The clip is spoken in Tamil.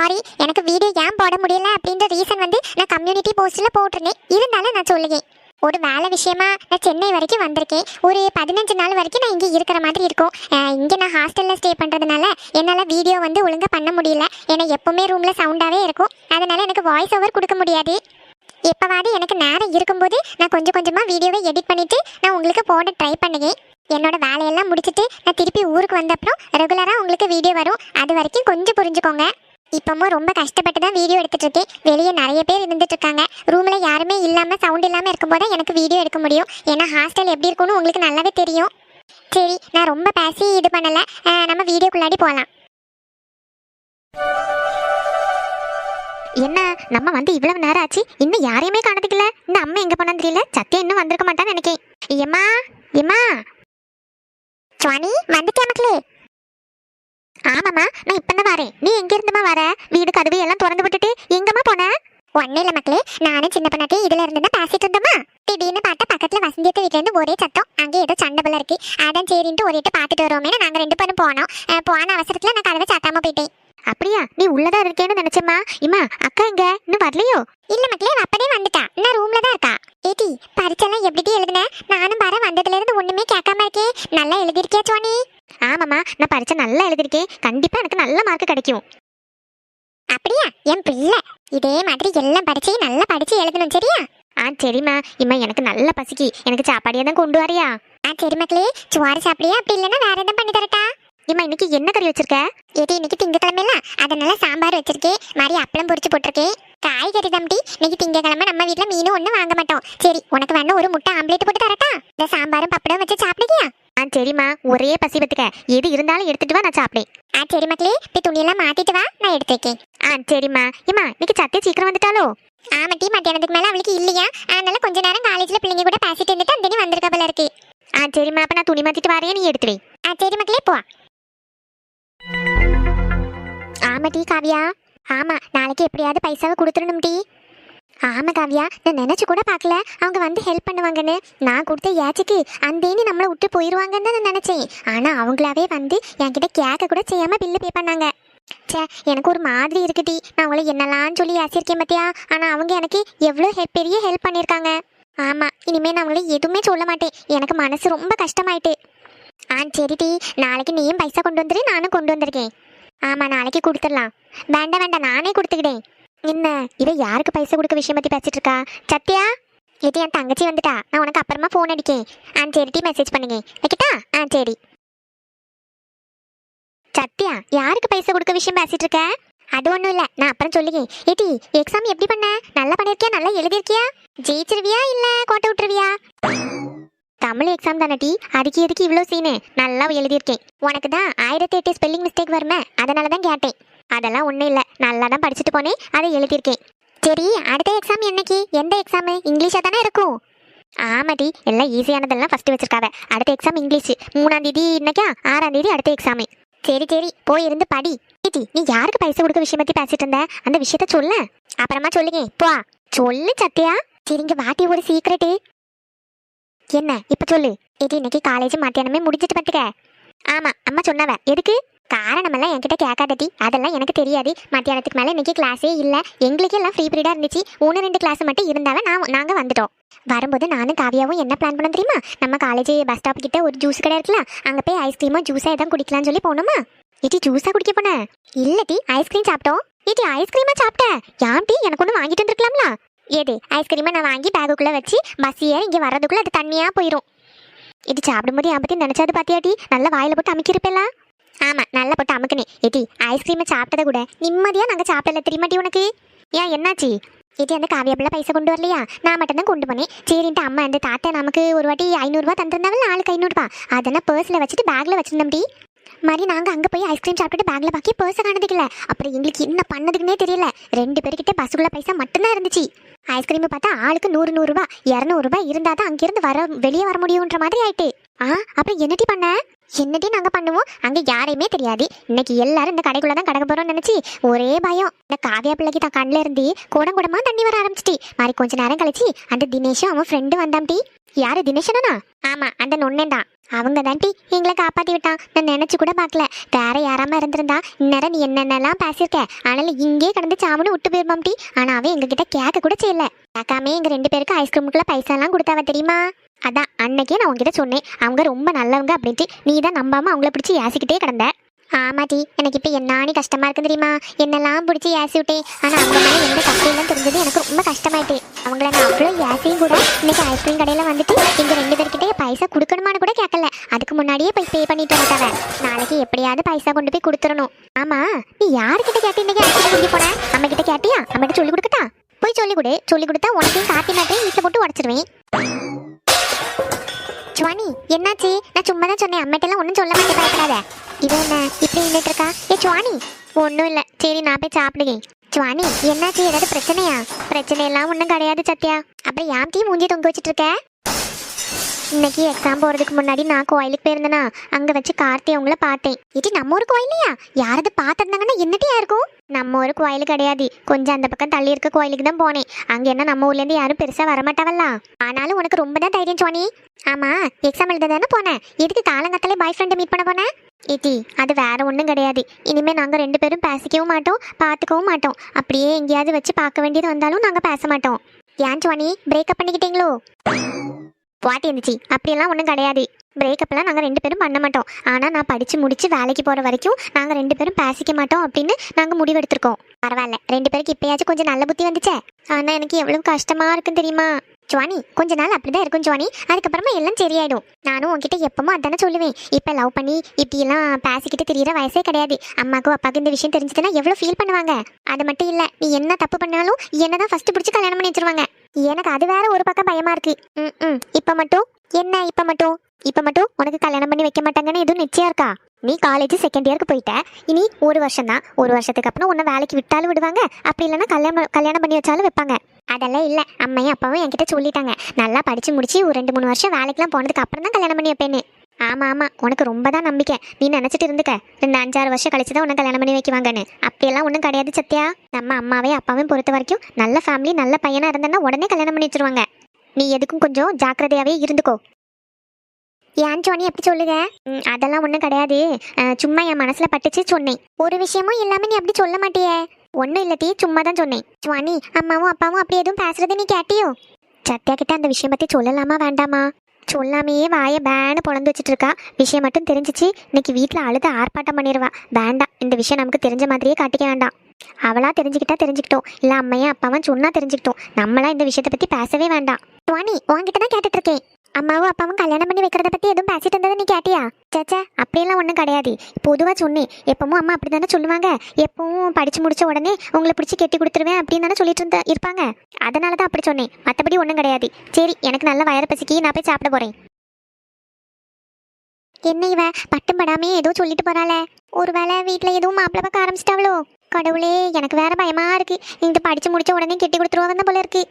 சாரி, எனக்கு வீடியோ ஏன் போட முடியல அப்படின்ற ரீசன் வந்து நான் கம்யூனிட்டி போஸ்ட்ல போட்டிருந்தேன். இருந்தாலும் நான் சொல்லுவேன், ஒரு வேலை விஷயமா நான் சென்னை வரைக்கும் வந்திருக்கேன். ஒரு 15 நாள் வரைக்கும் நான் இங்கே இருக்கிற மாதிரி இருக்கும். இங்கே நான் ஹாஸ்டலில் ஸ்டே பண்ணுறதுனால என்னால் வீடியோ வந்து ஒழுங்காக பண்ண முடியல. ஏன்னா எப்போவுமே ரூமில் சவுண்டாகவே இருக்கும். அதனால் எனக்கு வாய்ஸ் ஓவர் கொடுக்க முடியாது. எப்போவாது எனக்கு நேரம் இருக்கும்போது நான் கொஞ்சம் கொஞ்சமாக வீடியோவை எடிட் பண்ணிவிட்டு நான் உங்களுக்கு போட ட்ரை பண்ணுவேன். என்னோட வேலையெல்லாம் முடிச்சுட்டு நான் திருப்பி ஊருக்கு வந்தப்புறம் ரெகுலராக உங்களுக்கு வீடியோ வரும். அது வரைக்கும் கொஞ்சம் புரிஞ்சுக்கோங்க. இப்போவும் ரொம்ப கஷ்டப்பட்டு தான் வீடியோ எடுத்துட்டு இருக்கேன். வெளியே நிறைய பேர் இருந்துட்டு இருக்காங்க. ரூமில் யாருமே இல்லாமல் சவுண்ட் இல்லாமல் இருக்கும்போது எனக்கு வீடியோ எடுக்க முடியும். ஏன்னா ஹாஸ்டல் எப்படி இருக்கும்னு உங்களுக்கு நல்லாவே தெரியும். சரி, நான் ரொம்ப பேசி இது பண்ணலை. நம்ம வீடியோக்குள்ளாடி போகலாம். என்ன நம்ம வந்து இவ்வளவு நேரம் ஆச்சு, இன்னும் யாரையுமே காணதுக்குல. இந்த அம்மா எங்க போனான்னு தெரியல. சத்தியம் இன்னும் வந்திருக்க மாட்டான்னு நினைக்கேன். எம்மா எம்மா சுவானி, வந்துட்டே மக்களே. ஆமாம்மா, நான் இப்பதான் வரேன். நீ எங்க இருந்துமா வர? வீடு கதவு எல்லாம் திறந்து விட்டுட்டு எங்கம்மா போன? ஒன்னும் இல்லை மக்களே, நானும் சின்ன பொண்ணாட்டி இதுல இருந்து தான் பேசிட்டு இருந்தோமா. திடீர்னு பார்த்தா பக்கத்துல வசந்தியத்தை வீட்டுல இருந்து ஒரே சத்தம். அங்கே ஏதோ சண்டை போல இருக்கு. அதான் சரின்ட்டு ஒரு இட்டு பார்த்துட்டு வருவோமே நாங்க 2 பேரும் போனோம். போன அவசரத்துல நான் கதவை சாத்தாம போயிட்டேன். அப்படியா? நீ உள்ளதான் இருக்கேன்னு நினைச்சேம்மா. இம்மா அக்கா எங்க இன்னும் வரலையோ? இல்ல மக்களே, அப்பதே வந்துட்டா. நான் ரூம்ல தான் இருக்கா. ஏடி, பரீட்சைலாம் எப்படி எழுதுன? நானும் பாரு வந்ததுல இருந்து ஒண்ணுமே கேட்காம இருக்கே. நல்லா எழுதிருக்கியா சுவானி? ஆமாம்மா, நான் பரீட்சை நல்லா எழுதிருக்கேன். கண்டிப்பா எனக்கு நல்ல மார்க் கிடைக்கும். அப்படியா? என் பிள்ளை இதே மாதிரி எல்லாம் படிச்சு நல்லா படிச்சு எழுதணும், சரியா? சரிம்மா. இம்மா எனக்கு நல்ல பசிக்கு, எனக்கு சாப்பாடியா தான் கொண்டு வரியா? சரி மக்களே, சுவாறு சாப்பிடியா? அப்படி இல்லைன்னா வேற எதுவும் பண்ணி தரட்டா? இம்மா இன்னைக்கு என்ன கறி வச்சிருக்க? ஏடி, இன்னைக்கு திங்கக்கிழமைல அதனால சாம்பார் வச்சிருக்கேன். மாதிரி அப்பளம் பொரிச்சு போட்டிருக்கேன். காய்கறி தம்பி, இன்னைக்கு திங்கக்கிழமை நம்ம வீட்டுல மீனும் ஒன்றும் வாங்க மாட்டோம். சரி, உனக்கு வேணும் ஒரு முட்டை ஆம்லேட் போட்டு தரட்டா? இந்த சாம்பாரும் பப்படம் வச்சு சாப்பிடுக்கியா? சரிம்மா, ஒரே பசி பத்துக்க. எது இருந்தாலும் எடுத்துட்டு வா, நான் சாப்பிடேன். சரி மக்களே, இப்போ துணியெல்லாம் மாத்திட்டு வா, நான் எடுத்து வைக்கேன். சரிம்மா. இம்மா இன்னைக்கு சத்திய சீக்கிரம் வந்துட்டாலோ? ஆமாட்டி, மத்தியானத்துக்கு மேல அவளுக்கு இல்லையா, அதனால கொஞ்ச நேரம் காலேஜ்ல பிள்ளைங்க கூட பேசிட்டு இருந்துட்டு அந்த வந்திருக்க போல இருக்கு. சரிம்மா, அப்ப நான் துணி மாத்திட்டு வரேன், நீ எடுத்து வை. சரி மக்களே, போ. ஆமா டி காவியா. ஆமா, நாளைக்கு எப்படியாவது பைசாவை கொடுத்துடணும் டி. ஆமா காவியா, நான் நினைச்சு கூட பார்க்கல அவங்க வந்து ஹெல்ப் பண்ணுவாங்கன்னு. நான் கொடுத்த ஏச்சுக்கு அந்தேனி நம்மளை விட்டு போயிடுவாங்கன்னு தான் நான் நினைச்சேன். ஆனா அவங்களாவே வந்து என்கிட்ட கேட்க கூட செய்யாம பில்லு பே பண்ணாங்க. எனக்கு ஒரு மாதிரி இருக்கு டி. நான் அவங்கள என்னெல்லாம் சொல்லி ஏசிருக்கேன் பார்த்தியா. ஆனா அவங்க எனக்கு எவ்வளோ பெரிய ஹெல்ப் பண்ணியிருக்காங்க. ஆமா, இனிமே நான் அவங்கள எதுவுமே சொல்ல மாட்டேன். எனக்கு மனசு ரொம்ப கஷ்டமாயிட்டு. சரி டி, நாளைக்கு நீயும் பைசா கொண்டு வந்துரு, நானும் கொண்டு வந்திருக்கேன். ஆமா, நாளைக்கு கொடுத்துடலாம். வேண்டாம், நானே கொடுத்துக்கிட்டேன். என்ன இவ யாருக்கு பைசா கொடுக்க விஷயம் பத்தி பேசிட்டு இருக்கா? சத்யா, இது என் தங்கச்சி வந்துட்டா. நான் உனக்கு அப்புறமா போன் அடிக்கேன். சரி டி, மெசேஜ் பண்ணுங்க. வைக்கிட்டா? சரி. சத்யா, யாருக்கு பைசா கொடுக்க விஷயம் பேசிட்டு இருக்க? அது ஒன்றும் இல்லை, நான் அப்புறம் சொல்லுங்க. ஏடி, எக்ஸாம் எப்படி பண்ண? நல்லா பண்ணிருக்கியா? நல்லா எழுதிருக்கியா? ஜெயிச்சிருவியா இல்ல கோட்டை விட்டுருவியா? தமிழ் எக்ஸாம் தானே டி, அதுக்கு எதுக்கு இவ்வளோ சீனு? நல்லா எழுதியிருக்கேன். உனக்கு தான் 1008 ஸ்பெல்லிங் மிஸ்டேக் வருமே, அதனால தான் கேட்டேன். அதெல்லாம் ஒன்றும் இல்லை, நல்லா தான் படிச்சுட்டு போனேன், அதை எழுதியிருக்கேன். சரி, அடுத்த எக்ஸாம் என்னைக்கு? எந்த எக்ஸாமு? இங்கிலீஷாக தானே இருக்கும். ஆமாடி, எல்லாம் ஈஸியானதெல்லாம் ஃபஸ்ட்டு வச்சிருக்காவ. அடுத்த எக்ஸாம் இங்கிலீஷ். 3ஆம் தேதி இன்னைக்கா, 6ஆம் தேதி அடுத்த எக்ஸாமு. சரி போய் இருந்து படி. நீ யாருக்கு பைசா கொடுக்க விஷயம் பற்றி பேசிட்டு இருந்த? அந்த விஷயத்த சொல்ல, அப்புறமா சொல்லுங்க. போ சொல்லு சத்யா. சரிங்க, வாட்டி ஒரு சீக்ரெட்டு. என்ன இப்ப சொல்லு. இது இன்னைக்கு காலேஜ் மத்தியானமே முடிஞ்சிட்டு பார்த்துக்க. ஆமா, அம்மா சொன்னவ. எதுக்கு? காரணமெல்லாம் என்கிட்ட கேட்காதடி, அதெல்லாம் எனக்கு தெரியாது. மத்தியானத்துக்கு மேலே இன்னைக்கு கிளாஸே இல்லை. எங்களுக்கு எல்லாம் ஃப்ரீ பீரியடாக இருந்துச்சு. 1-2 கிளாஸ் மட்டும் இருந்தாலும் நாங்கள் வந்துட்டோம். வரும்போது நானும் காவியாவும் என்ன பிளான் பண்ணோம் தெரியுமா? நம்ம காலேஜ் பஸ் ஸ்டாப் கிட்ட ஒரு ஜூஸ் கடை இருக்குல்ல, அங்கே போய் ஐஸ்கிரீமோ ஜூஸாக எதாவது குடிக்கலாம்னு சொல்லி போனோமா. இட்டி ஜூஸாக குடிக்க போன? இல்லட்டி, ஐஸ்கிரீம் சாப்பிட்டோம். இட்டி ஐஸ்கிரீமா சாப்பிட்டேன்? யாம்டி, எனக்கு ஒன்று வாங்கிட்டு வந்துருக்கலாம்ல. ஏது ஐஸ்கிரீமை நான் வாங்கி பேகுக்குள்ளே வச்சு பஸ் ஏறி இங்கே வர்றதுக்குள்ளே அது தண்ணியாக போயிடும். இது சாப்பிடும்போது என் பற்றி நினச்சது பார்த்தியாட்டி? நல்லா வாயில் போட்டு அமுக்கிருப்பேலாம். ஆமாம், நல்லா போட்டு அமுக்குனே. ஏட்டி, ஐஸ்கிரீமை சாப்பிட்டதை கூட நிம்மதியாக நாங்கள் சாப்பிடல தெரியுமாட்டி உனக்கு. ஏன் என்னாச்சு? ஏட்டி, அந்த காவியா பிள்ளை பைசா கொண்டு வரலையா? நான் மட்டும் தான் கொண்டு போனேன். சரின்ட்டு அம்மா அந்த தாத்தா நமக்கு ஒரு வாட்டி 500 ரூபா தந்துருந்தாவில், ஆளுக்கு 500 ரூபா. அதெல்லாம் பர்ஸில் வச்சுட்டு பேக்கில் வச்சுருந்தோம் டி. மாதிரி நாங்கள் அங்கே போய் ஐஸ்கிரீம் சாப்பிட்டுட்டு பேக்கில் பாக்கி பர்ஸை காணதுக்கில்ல. அப்புறம் எங்களுக்கு என்ன பண்ணதுக்குன்னே தெரியல. 2 பேர்கிட்ட பஸ்ஸுக்குள்ள பைசா மட்டும்தான் இருந்துச்சு. ஐஸ்கிரீம் பார்த்தா ஆளுக்கு 100 ரூபா 200 ரூபாய் இருந்தால் தான் அங்கேருந்து வெளியே வர முடியுன்ற மாதிரி ஆயிட்டு. அப்புறம் என்னட்டி பண்ண? என்னட்டி நாங்கள் பண்ணுவோம்? அங்கே யாரையுமே தெரியாது. இன்னைக்கு எல்லாரும் இந்த கடைக்குள்ள தான் கடக்க போகிறோம்னு நினச்சி ஒரே பயம். இந்த காவியா பிள்ளைக்கு தான் கண்ணில் இருந்து குடமா தண்ணி வர ஆரம்பிச்சிட்டி. மாதிரி கொஞ்ச நேரம் கழிச்சு அந்த தினேஷும் அவன் ஃப்ரெண்டு வந்தாம்டி. யாரு? தினேஷனா? ஆமாம், அந்த நொண்ணே தான். அவங்க தாண்டி எங்களை காப்பாத்தி விட்டான். நான் நினைச்சு கூட பார்க்கல. வேற யாராம இருந்திருந்தா இந்நேரம் நீ என்னென்னலாம் பேசியிருக்க. ஆனாலும் இங்கே கடந்து சாமுன்னு விட்டு போயிருப்பான் டி. ஆனா அவன் எங்ககிட்ட கேட்க கூட செய்யல. கேட்காமே எங்க 2 பேருக்கு ஐஸ்கிரீமுக்குள்ள பைசா எல்லாம் கொடுத்தாவ தெரியுமா? அதான் அன்னைக்கே நான் உங்ககிட்ட சொன்னேன் அவங்க ரொம்ப நல்லவங்க அப்படின்ட்டு. நீ தான் நம்பாம அவங்கள பிடிச்சி ஏசிக்கிட்டே கிடந்த. ஆமாட்டி, எனக்கு இப்போ என்னானி கஷ்டமா இருக்கு தெரியுமா? என்னெல்லாம் பிடிச்சி ஏசி விட்டேன். ஆனா அவங்க மேலே எந்த தப்பு இல்லைன்னு தெரிஞ்சது எனக்கு ரொம்ப கஷ்டமாயிட்டு. அவங்கள நான் அவ்வளோ ஏசியும் கூட இன்னைக்கு ஐஸ்கிரீம் கடையில வந்துட்டு எங்க 2 பேர்கிட்டே பைசா கொடுக்கணுமான்னு கூட கேட்கல. அதுக்கு முன்னாடியே போய் பே பண்ணிட்டு வந்துட்டாவ. நாளைக்கு எப்படியாவது பைசா கொண்டு போய் கொடுத்துடணும். ஆமா, நீ யாருக்கிட்ட கேட்டு இன்னைக்கு ஐஸ்கிரீம் வாங்கி போன? அம்மா கிட்ட கேட்டியா? அம்மிட்ட சொல்லி கொடுக்கட்டா? போய் சொல்லி கொடு. சொல்லி கொடுத்தா உனக்கையும் காட்டி மாட்டேன் வீட்டில் போட்டு உடச்சிருவேன். சுவானி, என்னாச்சு? நான் சும்மா தான் சொன்னேன். அம்மிட்டெல்லாம் ஒன்றும் சொல்ல மாட்டேன், பயப்படாத. இது என்ன இப்படி நின்றுட்டு இருக்கா? ஏ சுவானி. ஒன்றும் இல்லை, சரி நான் போய் சாப்பிடுங்க. சுவானி, என்னாச்சு? ஏதாவது பிரச்சனையா? பிரச்சனை எல்லாம் ஒன்றும் கிடையாது சத்யா. அப்புறம் யார்த்தையும் மூஞ்சி தொங்க வச்சுட்டு இருக்க? இன்னைக்கு எக்ஸாம் போகிறதுக்கு முன்னாடி நான் கோயிலுக்கு போயிருந்தேனா, அங்கே வச்சு கார்த்தி அவங்கள பார்த்தேன். இது நம்ம ஊர் கோயிலையா? யாராவது பார்த்துருந்தாங்கன்னா என்னட்டியா இருக்கும்? நம்ம ஊர் கோயில் கிடையாது, கொஞ்சம் அந்த பக்கம் தள்ளி இருக்க கோயிலுக்கு தான் போனேன். அங்கே என்ன நம்ம ஊர்லேருந்து யாரும் பெருசாக வரமாட்டாவல்ல. ஆனாலும் உனக்கு ரொம்ப தான் தைரியம் சுவானி. ஆமாம், எக்ஸாம் எழுத தானே போனேன். எதுக்கு காலங்கத்தாலே பாய் ஃப்ரெண்டை மீட் பண்ண போனேன்? ஏட்டி, அது வேற ஒன்றும் கிடையாது. இனிமேல் நாங்கள் 2 பேரும் பேசிக்கவும் மாட்டோம், பார்த்துக்கவும் மாட்டோம். அப்படியே எங்கேயாவது வச்சு பார்க்க வேண்டியது வந்தாலும் நாங்கள் பேச மாட்டோம். ஏன் சுவானி, பிரேக்கப் பண்ணிக்கிட்டீங்களோ? வாட்டி இருந்துச்சு. அப்படியெல்லாம் ஒன்றும் கிடையாது. பிரேக்கப்லாம் நாங்கள் 2 பேரும் பண்ண மாட்டோம். ஆனால் நான் படித்து முடித்து வேலைக்கு போகிற வரைக்கும் நாங்கள் 2 பேரும் பேசிக்க மாட்டோம் அப்படின்னு நாங்கள் முடிவெடுத்திருக்கோம். பரவாயில்ல, 2 பேருக்கு இப்போயாச்சும் கொஞ்சம் நல்ல புத்தி வந்துச்சே. ஆனால் எனக்கு எவ்வளோ கஷ்டமாக இருக்குன்னு தெரியுமா சுவானி? கொஞ்ச நாள் அப்படிதான் இருக்கும் சுவானி, அதுக்கப்புறமா எல்லாம் சரியாயிடும். நானும் உன்கிட்ட எப்பவும் அதானே சொல்லுவேன். இப்போ லவ் பண்ணி இப்படியெல்லாம் பேசிக்கிட்டு தெரியற வயசே கிடையாது. அம்மாக்கும் அப்பாவுக்கு இந்த விஷயம் தெரிஞ்சதுன்னா எவ்வளோ ஃபீல் பண்ணுவாங்க. அது மட்டும் இல்லை, நீ என்ன தப்பு பண்ணாலும் என்னதான் ஃபர்ஸ்ட் பிடிச்சி கல்யாணம் பண்ணி வச்சிருவாங்க. எனக்கு அது வேற ஒரு பக்கம் பயமா இருக்கு. இப்போ மட்டும் என்ன? இப்போ மட்டும் உனக்கு கல்யாணம் பண்ணி வைக்க மாட்டாங்கன்னு எதுவும் நிச்சயம் இருக்கா? நீ காலேஜ் செகண்ட் இயருக்கு போயிட்ட. இனி 1 வருஷம் தான். 1 வருஷத்துக்கு அப்புறம் உன்னை வேலைக்கு விட்டாலும் விடுவாங்க, அப்படி இல்லைன்னா கல்யாணம் பண்ணி வச்சாலும் வைப்பாங்க. அதெல்லாம் இல்லை, அம்மையும் அப்பாவும் என்கிட்ட சொல்லிட்டாங்க. நல்லா படிச்சு முடிச்சு ஒரு 2-3 வருஷம் வேலைக்கெல்லாம் போனதுக்கு அப்புறம் தான் கல்யாணம் பண்ணி வைப்பேன்னு. ஆமா, உனக்கு ரொம்ப தான் நம்பிக்கை. நீ நினைச்சிட்டு இருந்துக்க 2-5-6 வருஷம் கழிச்சு தான் உன்னை கல்யாணம் பண்ணி வைக்குவாங்கன்னு. அப்படியெல்லாம் ஒன்றும் கிடையாது சத்யா. நம்ம அம்மாவையும் அப்பாவையும் பொறுத்த வரைக்கும் நல்ல ஃபேமிலி, நல்ல பையனா இருந்தேன்னா உடனே கல்யாணம் பண்ணி வச்சிருவாங்க. நீ எதுக்கும் கொஞ்சம் ஜாக்கிரதையாவே இருந்துக்கோ. ஏன் சோனி எப்படி சொல்லுங்க? அதெல்லாம் ஒன்றும் கிடையாது, சும்மா என் மனசுல பட்டுச்சு சொன்னேன். ஒரு விஷயமும் இல்லாம நீ அப்படி சொல்ல மாட்டியே. ஒன்றும் இல்லட்டி, சும்மா தான் சொன்னேன். சுவானி, அம்மாவும் அப்பாவும் அப்படி எதுவும் பேசுறது நீ கேட்டியோ? சத்யா கிட்ட அந்த விஷயம் பத்தி சொல்லலாமா வேண்டாமா? சொல்லாமையே வாயை பேன்னு பொழந்து வச்சுட்டு இருக்கா. விஷயம் மட்டும் தெரிஞ்சிச்சு இன்னைக்கு வீட்டில் அழுத ஆர்ப்பாட்டம் பண்ணிடுவா. வேண்டாம், இந்த விஷயம் நமக்கு தெரிஞ்ச மாதிரியே காட்டிக்க வேண்டாம். அவளா தெரிஞ்சுக்கிட்டா தெரிஞ்சுக்கிட்டோம், இல்லை அம்மையா அப்பாவும் சொன்னா தெரிஞ்சுக்கிட்டோம். நம்மளா இந்த விஷயத்தை பத்தி பேசவே வேண்டாம். சுவானி, உன்கிட்ட தான் கேட்டுட்டு இருக்கேன். அம்மாவும் அப்பாவும் கல்யாணம் பண்ணி வைக்கிறத பத்தி எதுவும் பேசிட்டு இருந்ததை நீ கேட்டியா? சேச்சா, அப்படியெல்லாம் ஒன்றும் கிடையாது. பொதுவாக சொன்னேன். எப்பவும் அம்மா அப்படி தானே சொல்லுவாங்க. எப்பவும் படிச்சு முடிச்ச உடனே உங்களை பிடிச்சி கெட்டி கொடுத்துருவேன் அப்படின்னு தானே சொல்லிட்டு இருப்பாங்க. அதனால தான் அப்படி சொன்னேன், மற்றபடி ஒன்றும் கிடையாது. சரி, எனக்கு நல்ல வயிறு பசிக்கி, நான் போய் சாப்பிட போறேன். என்ன இவ பட்டும் படாமே ஏதோ சொல்லிட்டு போறாளே? ஒருவேளை வீட்டில் எதுவும் மாப்பிள்ளை பார்க்க ஆரம்பிச்சிட்டாவளோ? கடவுளே, எனக்கு வேற பயமா இருக்கு. இந்த படிச்சு முடிச்ச உடனே கெட்டி கொடுத்துருவாங்க போல இருக்கு.